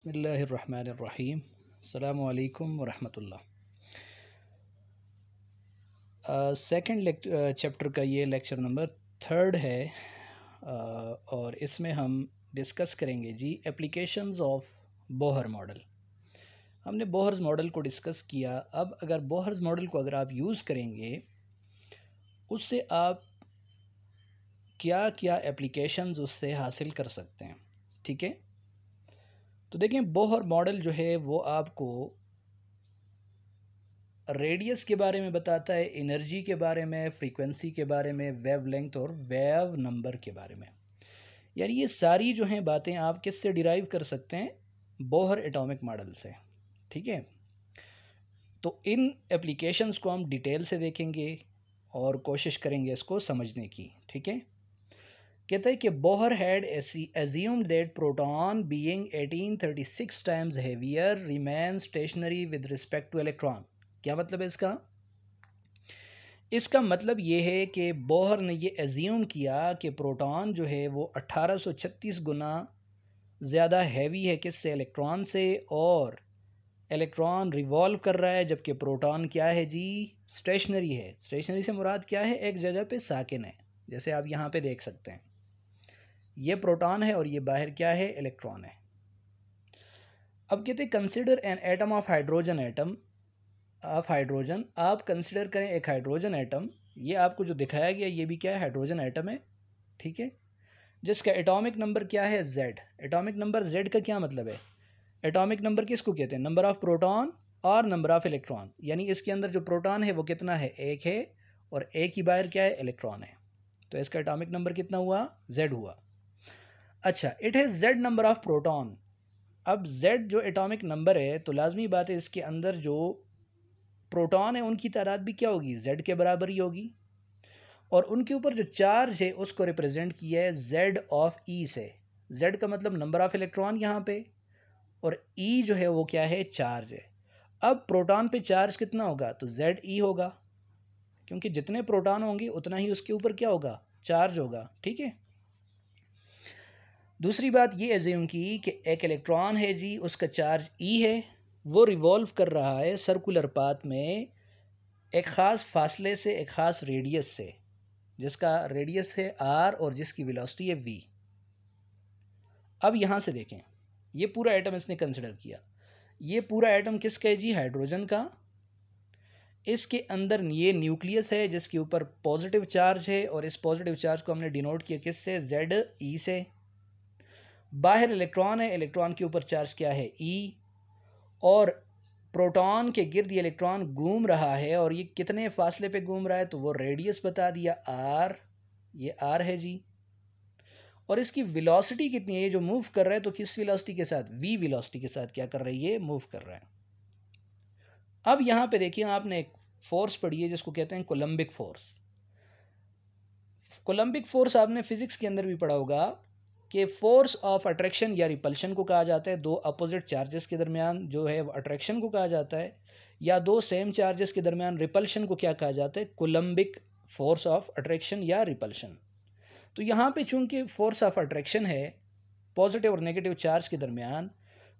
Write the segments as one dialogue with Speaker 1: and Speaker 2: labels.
Speaker 1: बिस्मिल्लाहिर्रहमानिर्रहीम। अस्सलामु अलैकुम वरहमतुल्लाह। सेकंड चैप्टर का ये लेक्चर नंबर 3 है और इसमें हम डिस्कस करेंगे जी एप्लीकेशंस ऑफ बोहर मॉडल। हमने बोहर्स मॉडल को डिस्कस किया। अब अगर बोहर्स मॉडल को अगर आप यूज़ करेंगे उससे आप क्या क्या एप्लीकेशंस उससे हासिल कर सकते हैं। ठीक है, तो देखें बोहर मॉडल जो है वो आपको रेडियस के बारे में बताता है, एनर्जी के बारे में, फ्रीक्वेंसी के बारे में, वेव लेंथ और वेव नंबर के बारे में। यानी ये सारी जो हैं बातें आप किससे डिराइव कर सकते हैं? बोहर एटॉमिक मॉडल से। ठीक है, तो इन एप्लीकेशंस को हम डिटेल से देखेंगे और कोशिश करेंगे इसको समझने की। ठीक है, कहता है कि Bohr had assumed that proton being 1836 times heavier remain stationery with respect two electron. क्या मतलब है इसका? इसका मतलब ये है कि बोहर ने ये एज्यूम किया कि प्रोटॉन जो है वो 1836 गुना ज़्यादा हैवी है किससे? इलेक्ट्रॉन से, और इलेक्ट्रॉन रिवॉल्व कर रहा है, जबकि प्रोटॉन क्या है जी? स्टेशनरी है। स्टेशनरी से मुराद क्या है? एक जगह पे साकिन है, जैसे आप यहाँ पे देख सकते हैं ये प्रोटॉन है और ये बाहर क्या है? इलेक्ट्रॉन है। अब कहते हैं consider an atom of hydrogen hydrogen. आप कंसिडर करें एक हाइड्रोजन एटम। ये आपको जो दिखाया गया ये भी क्या है? हाइड्रोजन एटम है। ठीक है, जिसका एटॉमिक नंबर क्या है? Z। एटॉमिक नंबर Z का क्या मतलब है? एटॉमिक नंबर किसको कहते हैं? नंबर ऑफ प्रोटॉन और नंबर ऑफ इलेक्ट्रॉन। यानी इसके अंदर जो प्रोटॉन है वो कितना है? एक है, और एक ही बाहर क्या है? इलेक्ट्रॉन है। तो इसका एटॉमिक नंबर कितना हुआ? Z हुआ। अच्छा, it has Z number of proton. अब Z जो एटॉमिक नंबर है तो लाजमी बात है इसके अंदर जो प्रोटॉन है उनकी तादाद भी क्या होगी? Z के बराबर ही होगी। और उनके ऊपर जो चार्ज है उसको रिप्रेजेंट किया है Z ऑफ E से। Z का मतलब नंबर ऑफ इलेक्ट्रॉन यहाँ पे, और E जो है वो क्या है? चार्ज है। अब प्रोटॉन पे चार्ज कितना होगा? तो ZE होगा, क्योंकि जितने प्रोटॉन होंगे उतना ही उसके ऊपर क्या होगा? चार्ज होगा। ठीक है, दूसरी बात ये एज्यूम की कि एक इलेक्ट्रॉन है जी, उसका चार्ज E है, वो रिवॉल्व कर रहा है सर्कुलर पाथ में एक ख़ास फासले से, एक ख़ास रेडियस से, जिसका रेडियस है R और जिसकी वेलोसिटी है V। अब यहाँ से देखें, ये पूरा एटम इसने कंसिडर किया। ये पूरा एटम किसका है जी? हाइड्रोजन का। इसके अंदर ये न्यूक्लियस है जिसके ऊपर पॉजिटिव चार्ज है, और इस पॉजिटिव चार्ज को हमने डिनोट किया किससे? ZE से। बाहर इलेक्ट्रॉन है, इलेक्ट्रॉन के ऊपर चार्ज क्या है? E। और प्रोटॉन के गिर्द ये इलेक्ट्रॉन घूम रहा है, और ये कितने फासले पे घूम रहा है? तो वो रेडियस बता दिया R। ये R है जी। और इसकी वेलोसिटी कितनी है? ये जो मूव कर रहा है तो किस वेलोसिटी के साथ? V वेलोसिटी के साथ क्या कर रही है? मूव कर रहा है। अब यहाँ पे देखिए, आपने एक फोर्स पढ़ी है जिसको कहते हैं कोलम्बिक फोर्स। कोलम्बिक फोर्स आपने फिजिक्स के अंदर भी पढ़ा होगा कि फोर्स ऑफ अट्रैक्शन या रिपल्शन को कहा जाता है। दो अपोजिट चार्जेस के दरमियान जो है अट्रैक्शन को कहा जाता है, या दो सेम चार्जेस के दरमियान रिपल्शन को क्या कहा जाता है? कोलम्बिक फोर्स ऑफ अट्रैक्शन या रिपल्शन। तो यहाँ पे चूंकि फोर्स ऑफ अट्रैक्शन है पॉजिटिव और नेगेटिव चार्ज के दरमियान,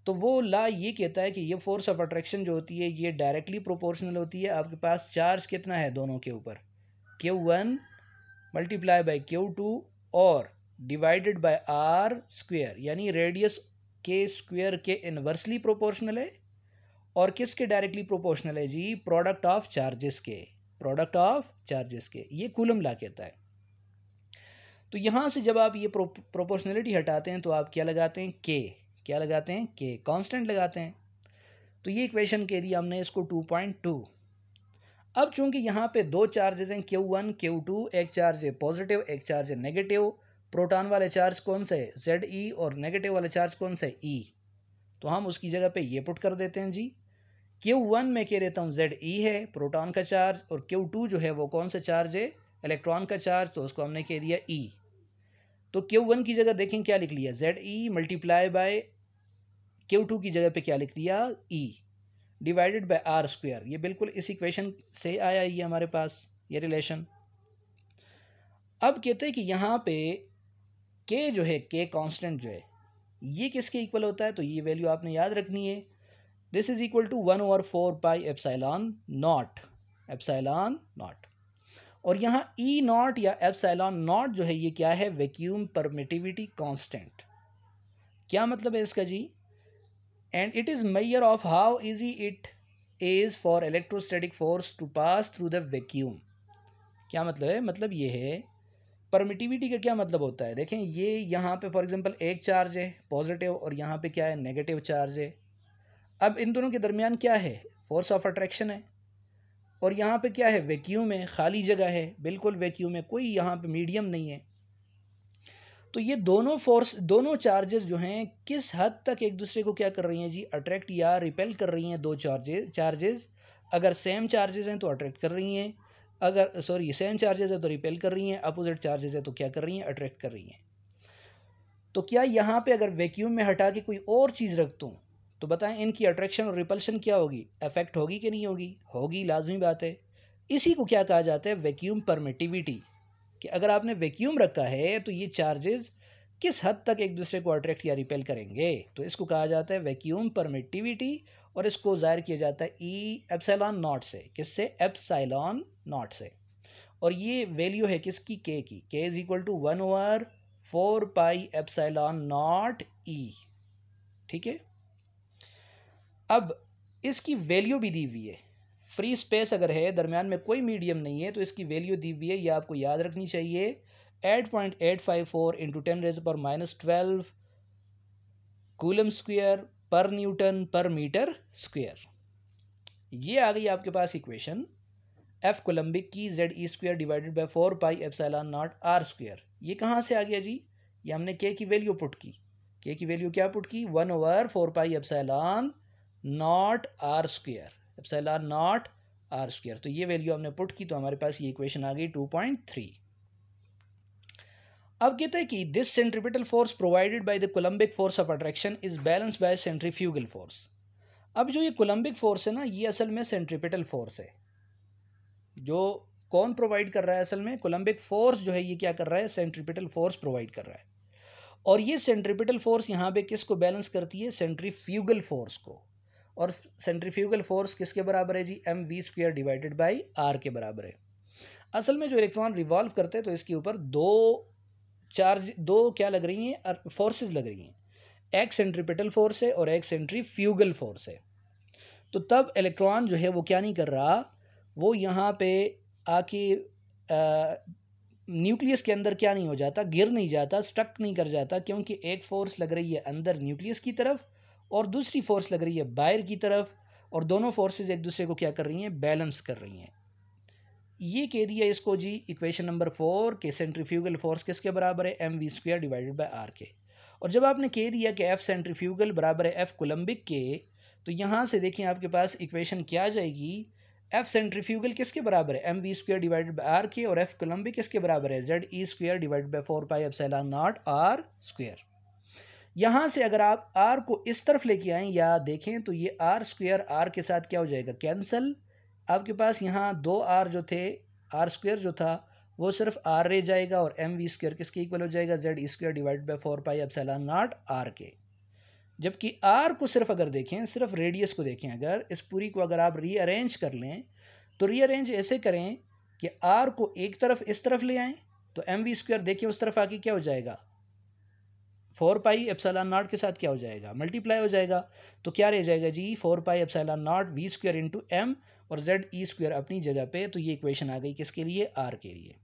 Speaker 1: तो वो ला ये कहता है कि ये फोर्स ऑफ अट्रैक्शन जो होती है ये डायरेक्टली प्रोपोर्शनल होती है। आपके पास चार्ज कितना है दोनों के ऊपर? Q1 मल्टीप्लाई बाई Q2 और डिवाइडेड बाय R स्क्वेयर, यानी रेडियस के स्क्वेयर के इन्वर्सली प्रोपोर्शनल है। और किसके डायरेक्टली प्रोपोर्शनल है जी? प्रोडक्ट ऑफ चार्जेस के। प्रोडक्ट ऑफ चार्जेस के, ये कूलम लॉ कहता है। तो यहाँ से जब आप ये प्रोपोर्शनलिटी हटाते हैं तो आप क्या लगाते हैं? K। क्या लगाते हैं? K, कांस्टेंट लगाते हैं। तो ये इक्वेशन कह दिया हमने इसको 2.2। अब चूंकि यहाँ पे दो चार्जेस हैं Q1 Q2, एक चार्ज है पॉजिटिव, एक चार्ज है नेगेटिव। प्रोटॉन वाले चार्ज कौन से है? ZE, और नेगेटिव वाले चार्ज कौन से? E। तो हम उसकी जगह पे ये पुट कर देते हैं जी। Q1 में कह देता हूँ ZE है प्रोटॉन का चार्ज, और Q2 जो है वो कौन सा चार्ज है? इलेक्ट्रॉन का चार्ज, तो उसको हमने कह दिया E। तो Q1 की जगह देखें क्या लिख लिया? ZE मल्टीप्लाई बाय Q2 की जगह पे क्या लिख दिया? E divided by R square. ये बिल्कुल इस इक्वेशन से आया ये हमारे पास ये रिलेशन। अब कहते हैं कि यहाँ पे K जो है, K कांस्टेंट जो है, ये किसके इक्वल होता है, तो ये वैल्यू आपने याद रखनी है। This is equal to 1/4 pi epsilon naught, epsilon naught. और यहाँ ई नॉट या एप्सिलॉन नॉट जो है ये क्या है, वैक्यूम परमिटिविटी कांस्टेंट। क्या मतलब है इसका जी, and it is measure of how easy it is for electrostatic force to pass through the vacuum. क्या मतलब है, मतलब ये है परमिटिविटी का क्या मतलब होता है, देखें ये यहाँ पे फॉर एग्जांपल एक चार्ज है पॉजिटिव और यहाँ पे क्या है नेगेटिव चार्ज है। अब इन दोनों के दरमियान क्या है, फोर्स ऑफ अट्रैक्शन है, और यहाँ पे क्या है वैक्यूम है, खाली जगह है, बिल्कुल वैक्यूम है, कोई यहाँ पे मीडियम नहीं है। तो ये दोनों फोर्स, दोनों चार्जेस जो हैं किस हद तक एक दूसरे को क्या कर रही हैं जी, अट्रैक्ट या रिपेल कर रही हैं। दो चार्जेस अगर सेम चार्जेस हैं तो अट्रैक्ट कर रही हैं, अगर सॉरी सेम चार्जेस है तो रिपेल कर रही हैं, अपोजिट चार्जेस है तो क्या कर रही हैं, अट्रैक्ट कर रही हैं। तो क्या यहाँ पे अगर वैक्यूम में हटा के कोई और चीज़ रख दूँ तो बताएं इनकी अट्रैक्शन और रिपल्शन क्या होगी, अफेक्ट होगी कि नहीं होगी, होगी, लाजमी बात है। इसी को क्या कहा जाता है, वैक्यूम परमिटिविटी। कि अगर आपने वैक्यूम रखा है तो ये चार्जेस किस हद तक एक दूसरे को अट्रैक्ट या रिपेल करेंगे, तो इसको कहा जाता है वैक्यूम परमिटिविटी। और इसको ज़ाहिर किया जाता है ई एप्सिलॉन नॉट से, किससे, एप्सिलॉन नॉट से। और ये वैल्यू है किसकी, के की, K is equal to 1/4 pi epsilon nought E. ठीक है, अब इसकी वैल्यू भी दी हुई है, फ्री स्पेस अगर है दरमियान में कोई मीडियम नहीं है तो इसकी वैल्यू दी हुई है, ये आपको याद रखनी चाहिए, 8.854 इंटू 10⁻⁻12 कूलम स्क्वायर पर न्यूटन पर मीटर स्क्वायर। ये आ गई आपके पास इक्वेशन एफ कोलम्बिक की ZE² divided by 4 pi epsilon naught R square. ये कहाँ से आ गया जी, ये हमने के की वैल्यू पुट की, के की वैल्यू क्या पुट की, 1/4 pi epsilon naught R square, epsilon naught R square. तो ये वैल्यू हमने पुट की तो हमारे पास ये इक्वेशन आ गई 2.3। अब कहते हैं कि this centripetal force provided by the coulombic force of attraction is balanced bye centrifugal force. अब जो ये कोलम्बिक फोर्स है ना, ये असल में सेंट्रीपिटल फोर्स है। जो कौन प्रोवाइड कर रहा है, असल में कोलम्बिक फोर्स जो है ये क्या कर रहा है, सेंट्रीपिटल फोर्स प्रोवाइड कर रहा है। और ये सेंट्रीपिटल फोर्स यहाँ पे किसको बैलेंस करती है, सेंट्रीफ्यूगल फोर्स को। और सेंट्रीफ्यूगल फोर्स किसके बराबर है जी, mv² डिवाइडेड बाई आर के बराबर है। असल में जो इलेक्ट्रॉन रिवॉल्व करते हैं तो इसके ऊपर दो क्या लग रही हैं, फोर्सेस लग रही हैं, एक सेंट्रीपिटल फोर्स है और एक सेंट्रीफ्यूगल फोर्स है। तो तब इलेक्ट्रॉन जो है वो क्या नहीं कर रहा, वो यहाँ पे आके न्यूक्लियस के अंदर क्या नहीं हो जाता, गिर नहीं जाता, स्टक नहीं कर जाता, क्योंकि एक फोर्स लग रही है अंदर न्यूक्लियस की तरफ और दूसरी फोर्स लग रही है बाहर की तरफ, और दोनों फोर्सेस एक दूसरे को क्या कर रही हैं, बैलेंस कर रही हैं। ये कह दिया इसको जी इक्वेशन नंबर 4 के सेंट्रीफ्यूगल फोर्स किसके बराबर है, mv² डिवाइडेड बाय आर के। और जब आपने कह दिया कि एफ सेंट्रीफ्यूगल बराबर है एफ कोलम्बिक के, तो यहाँ से देखिए आपके पास इक्वेशन क्या आ जाएगी, एफ सेंट्रीफ्यूगल किसके बराबर है, mv² डिवाइडेड बाय आर के, और एफ कोलम्बिक किसके बराबर है, ZE² divided by 4 pi epsilon naught R square. यहाँ से अगर आप आर को इस तरफ लेके आएँ या देखें तो ये आर स्क्वायर आर के साथ क्या हो जाएगा, कैंसल। आपके पास यहाँ दो आर जो थे, आर स्क्वायर जो था वो सिर्फ आर रह जाएगा, और mv² किसके इक्वल हो जाएगा, ZE² divided by 4 pi epsilon naught R के। जबकि आर को सिर्फ अगर देखें, सिर्फ रेडियस को देखें, अगर इस पूरी को अगर आप रीअरेंज कर लें तो रीअरेंज ऐसे करें कि आर को एक तरफ इस तरफ ले आएँ तो mv² देखिए उस तरफ आके क्या हो जाएगा, 4 पाई एप्सिलॉन नॉट के साथ क्या हो जाएगा, मल्टीप्लाई हो जाएगा। तो क्या रह जाएगा जी, 4 pi epsilon naught v² into M और ZE² अपनी जगह पे। तो ये इक्वेशन आ गई किसके लिए, आर के लिए।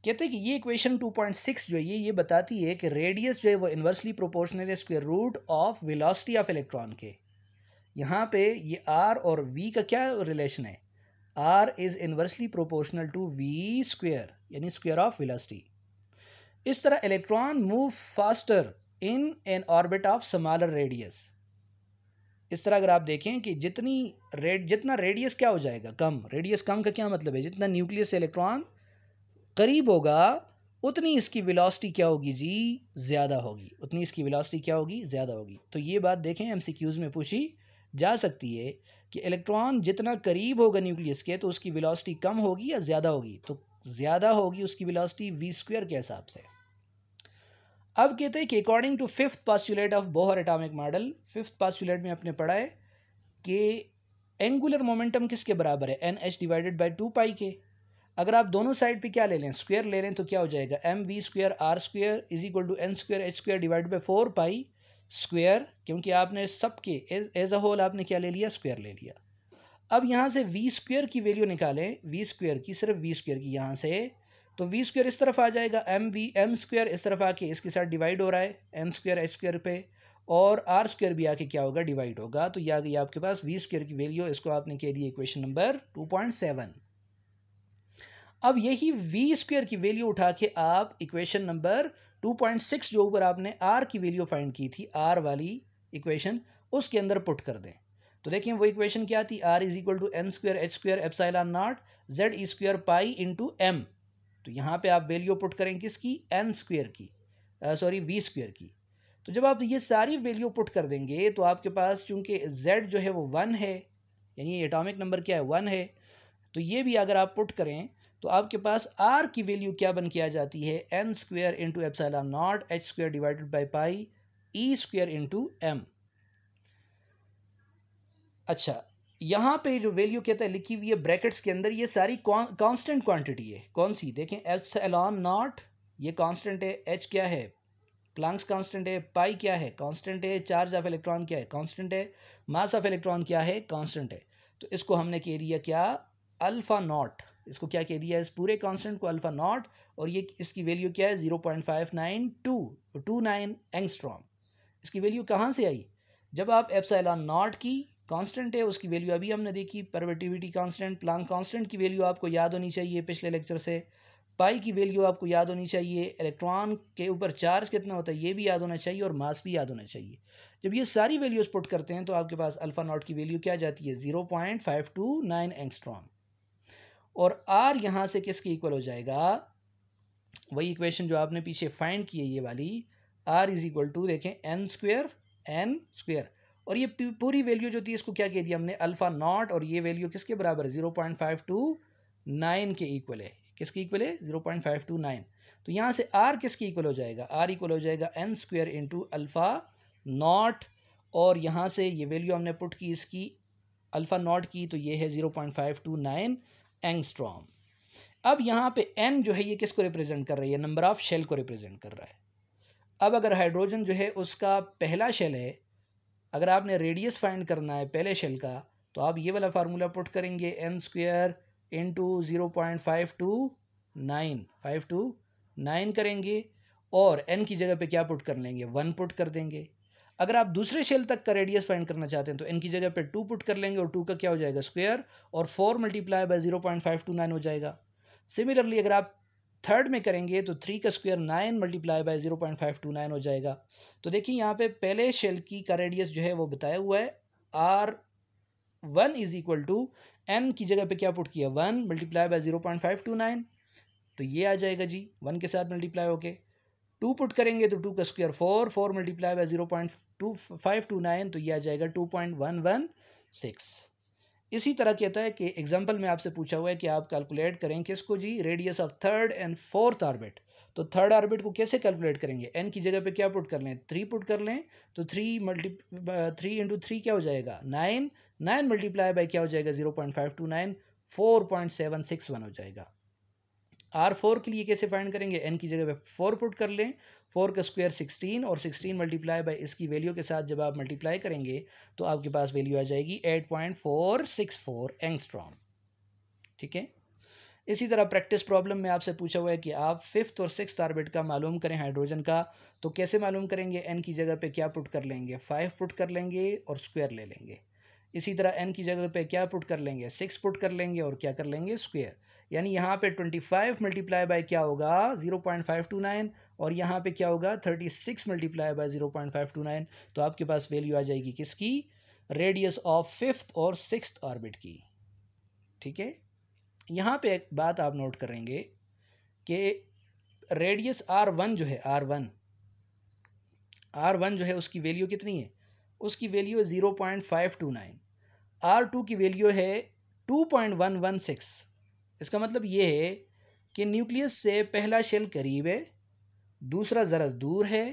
Speaker 1: कहते हैं कि ये इक्वेशन 2.6 जो है ये बताती है कि रेडियस जो है वो इन्वर्सली प्रोपोर्शनल है square root of velocity of electron के। यहाँ पे ये आर और वी का क्या रिलेशन है, R is inversely proportional to v², यानी स्क्वायर ऑफ वेलोसिटी। इस तरह electron move faster in an orbit of smaller radius. इस तरह अगर आप देखें कि जितना रेडियस क्या हो जाएगा, कम, रेडियस कम का क्या मतलब है, जितना न्यूक्लियस से इलेक्ट्रॉन करीब होगा उतनी इसकी वेलोसिटी क्या होगी जी, ज़्यादा होगी, उतनी इसकी वेलोसिटी क्या होगी, ज़्यादा होगी। तो ये बात देखें MCQs में पूछी जा सकती है कि इलेक्ट्रॉन जितना करीब होगा न्यूक्लियस के तो उसकी वेलोसिटी कम होगी या ज़्यादा होगी, तो ज़्यादा होगी उसकी वेलोसिटी v² के हिसाब से। अब कहते हैं कि according to fifth postulate of Bohr atomic model, fifth postulate में आपने पढ़ा है कि एंगुलर मोमेंटम किसके बराबर है, एन एच डिवाइडेड बाई 2 पाई के। अगर आप दोनों साइड पे क्या ले लें, स्क्वायर ले लें, तो क्या हो जाएगा, M V square R square is equal to N square H square divide by 4 pi square, क्योंकि आपने सबके एज अ होल आपने क्या ले लिया, स्क्वायर ले लिया। अब यहाँ से वी स्क्वायर की वैल्यू निकालें, वी स्क्वायर की, सिर्फ वी स्क्वायर की यहाँ से, तो वी स्क्वायर इस तरफ आ जाएगा, एम स्क्वायर इस तरफ आके इसके साथ डिवाइड हो रहा है एन स्क्वायर एच स्क्वायर पे, और आर स्क्वायर भी आके क्या होगा, डिवाइड होगा। तो ये आ गई आपके पास वी स्क्वायर की वैल्यू, इसको आपने कह दिया इक्वेशन नंबर 2.7। अब यही वी स्क्वायर की वैल्यू उठा के आप इक्वेशन नंबर 2.6 जो ऊपर आपने आर की वैल्यू फाइंड की थी, आर वाली इक्वेशन, उसके अंदर पुट कर दें। तो देखिए वो इक्वेशन क्या थी, R is equal to N square H square epsilon naught Z E square pi into M. तो यहाँ पे आप वैल्यू पुट करें किसकी, एन स्क्वायर की, सॉरी वी स्क्वायर की। तो जब आप ये सारी वैल्यू पुट कर देंगे तो आपके पास चूंकि z जो है वो 1 है, यानी एटॉमिक नंबर क्या है, 1 है, तो ये भी अगर आप पुट करें तो आपके पास r की वैल्यू क्या बन के आ जाती है, N square into epsilon naught H square divided by pi E square into M. अच्छा, यहाँ पे जो वैल्यू कहता है लिखी हुई है ब्रैकेट्स के अंदर, ये सारी कांस्टेंट क्वांटिटी है। कौन सी, देखें एप्सिलॉन नॉट ये कांस्टेंट है, एच क्या है, प्लैंक्स कांस्टेंट है, पाई क्या है, कांस्टेंट है, चार्ज ऑफ इलेक्ट्रॉन क्या है, कांस्टेंट है, मास ऑफ इलेक्ट्रॉन क्या है, कांस्टेंट है। तो इसको हमने कह दिया क्या, अल्फा नॉट, इसको क्या कह दिया, इस पूरे कांस्टेंट को अल्फा नॉट, और ये इसकी वैल्यू क्या है 0.59229 एंगस्ट्रॉम। इसकी वैल्यू कहाँ से आई, जब आप एप्सिलॉन नॉट की कांस्टेंट है उसकी वैल्यू अभी हमने देखी, परमिटिविटी कांस्टेंट, प्लैंक कांस्टेंट की वैल्यू आपको याद होनी चाहिए पिछले लेक्चर से, पाई की वैल्यू आपको याद होनी चाहिए, इलेक्ट्रॉन के ऊपर चार्ज कितना होता है ये भी याद होना चाहिए, और मास भी याद होना चाहिए। जब ये सारी वैल्यूज पुट करते हैं तो आपके पास अल्फा नॉट की वैल्यू क्या जाती है, 0.529 एंगस्ट्रॉम, और आर यहाँ से किसके इक्वल हो जाएगा, वही इक्वेशन जो आपने पीछे फाइंड की है ये वाली, आर इज इक्वल टू देखें एन स्क्वायर, और ये पूरी वैल्यू जो थी इसको क्या कह दिया हमने, अल्फा नॉट, और ये वैल्यू किसके बराबर है, 0.529 के इक्वल है, किसके इक्वल है, 0.529। तो यहाँ से आर किसके इक्वल हो जाएगा, आर इक्वल हो जाएगा N square into alpha naught, और यहाँ से ये वैल्यू हमने पुट की इसकी अल्फा नॉट की, तो ये है 0.529 एंगस्ट्रॉम। अब यहाँ पे एन जो है ये किसको रिप्रेजेंट कर रही है, नंबर ऑफ शेल को रिप्रेजेंट कर रहा है। अब अगर हाइड्रोजन जो है उसका पहला शेल है, अगर आपने रेडियस फाइंड करना है पहले शेल का, तो आप ये वाला फार्मूला पुट करेंगे, एन स्क्वायर इंटू 0.529 करेंगे, और एन की जगह पे क्या पुट कर लेंगे, 1 पुट कर देंगे। अगर आप दूसरे शेल तक का रेडियस फाइंड करना चाहते हैं तो एन की जगह पे 2 पुट कर लेंगे, और 2 का क्या हो जाएगा, स्क्वायर, और 4 मल्टीप्लाई बाय 0.529 हो जाएगा। सिमिलरली अगर आप थर्ड में करेंगे तो 3 का स्क्वायर 9 मल्टीप्लाई बाय 0.529 हो जाएगा। तो देखिए यहाँ पे पहले शेल की का रेडियस जो है वो बताया हुआ है, R1 is equal to N की जगह पे क्या पुट किया, 1 मल्टीप्लाई बाय 0.529, तो ये आ जाएगा जी 1 के साथ मल्टीप्लाई होके। 2 पुट करेंगे तो 2 का स्क्वायर 4 मल्टीप्लाई बाय 0.2529, तो ये आ जाएगा 2.116। इसी तरह कहता है कि एग्जाम्पल में आपसे पूछा हुआ है कि आप कैलकुलेट करें किसको जी, radius of third and fourth orbit. तो थर्ड ऑर्बिट को कैसे कैलकुलेट करेंगे, एन की जगह पे क्या पुट कर लें, 3 पुट कर लें, तो 3 इंटू 3 क्या हो जाएगा, 9 मल्टीप्लाई बाई क्या हो जाएगा 0.529, 4.761 हो जाएगा। R4 के लिए कैसे फाइंड करेंगे, एन की जगह पे 4 पुट कर लें, 4 का स्क्वायर 16, और 16 मल्टीप्लाई बाय इसकी वैल्यू के साथ जब आप मल्टीप्लाई करेंगे तो आपके पास वैल्यू आ जाएगी 8.464 एंगस्ट्रॉम। ठीक है। इसी तरह प्रैक्टिस प्रॉब्लम में आपसे पूछा हुआ है कि आप 5th और 6th ऑर्बिट का मालूम करें हाइड्रोजन का, तो कैसे मालूम करेंगे, एन की जगह पे क्या पुट कर लेंगे, 5 पुट कर लेंगे और स्क्वायर ले लेंगे। इसी तरह एन की जगह पे क्या पुट कर लेंगे, 6 पुट कर लेंगे और क्या कर लेंगे, स्क्वायर। यानी यहाँ पे 25 मल्टीप्लाई बाय क्या होगा 0.529, और यहाँ पे क्या होगा 36 मल्टीप्लाई बाय 0.529। तो आपके पास वैल्यू आ जाएगी किसकी, रेडियस ऑफ 5th और 6th ऑर्बिट की। ठीक है। यहाँ पे एक बात आप नोट करेंगे कि रेडियस R1 जो है, R1 जो है उसकी वैल्यू कितनी है, उसकी वैल्यू है 0.529। R2 की वैल्यू है 2.116। इसका मतलब ये है कि न्यूक्लियस से पहला शेल करीब है, दूसरा ज़रा दूर है,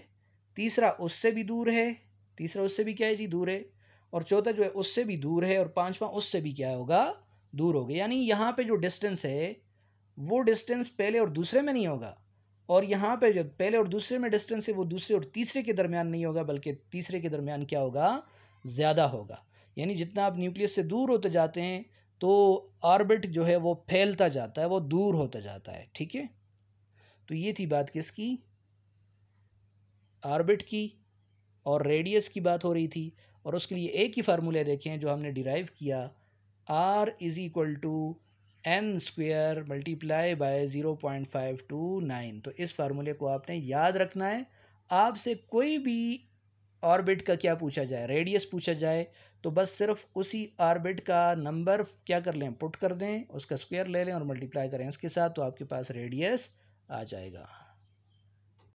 Speaker 1: तीसरा उससे भी दूर है, तीसरा उससे भी क्या है जी, दूर है, और चौथा जो है उससे भी दूर है, और पांचवा उससे भी क्या होगा, दूर होगा। यानी यहाँ पे जो डिस्टेंस है वो डिस्टेंस पहले और दूसरे में नहीं होगा, और यहाँ पे जो पहले और दूसरे में डिस्टेंस है वो दूसरे और तीसरे के दरमियान नहीं होगा, बल्कि तीसरे के दरमियान क्या होगा, ज़्यादा होगा। यानी जितना आप न्यूक्लियस से दूर होते जाते हैं तो ऑर्बिट जो है वो फैलता जाता है, वो दूर होता जाता है। ठीक है, तो ये थी बात किसकी, ऑर्बिट की, और रेडियस की बात हो रही थी। और उसके लिए एक ही फार्मूला देखें जो हमने डिराइव किया, R is equal to N square multiply by 0.529। तो इस फार्मूले को आपने याद रखना है। आपसे कोई भी ऑर्बिट का क्या पूछा जाए, रेडियस पूछा जाए, तो बस सिर्फ उसी ऑर्बिट का नंबर क्या कर लें, पुट कर दें, उसका स्क्वायर ले लें और मल्टीप्लाई करें इसके साथ, तो आपके पास रेडियस आ जाएगा।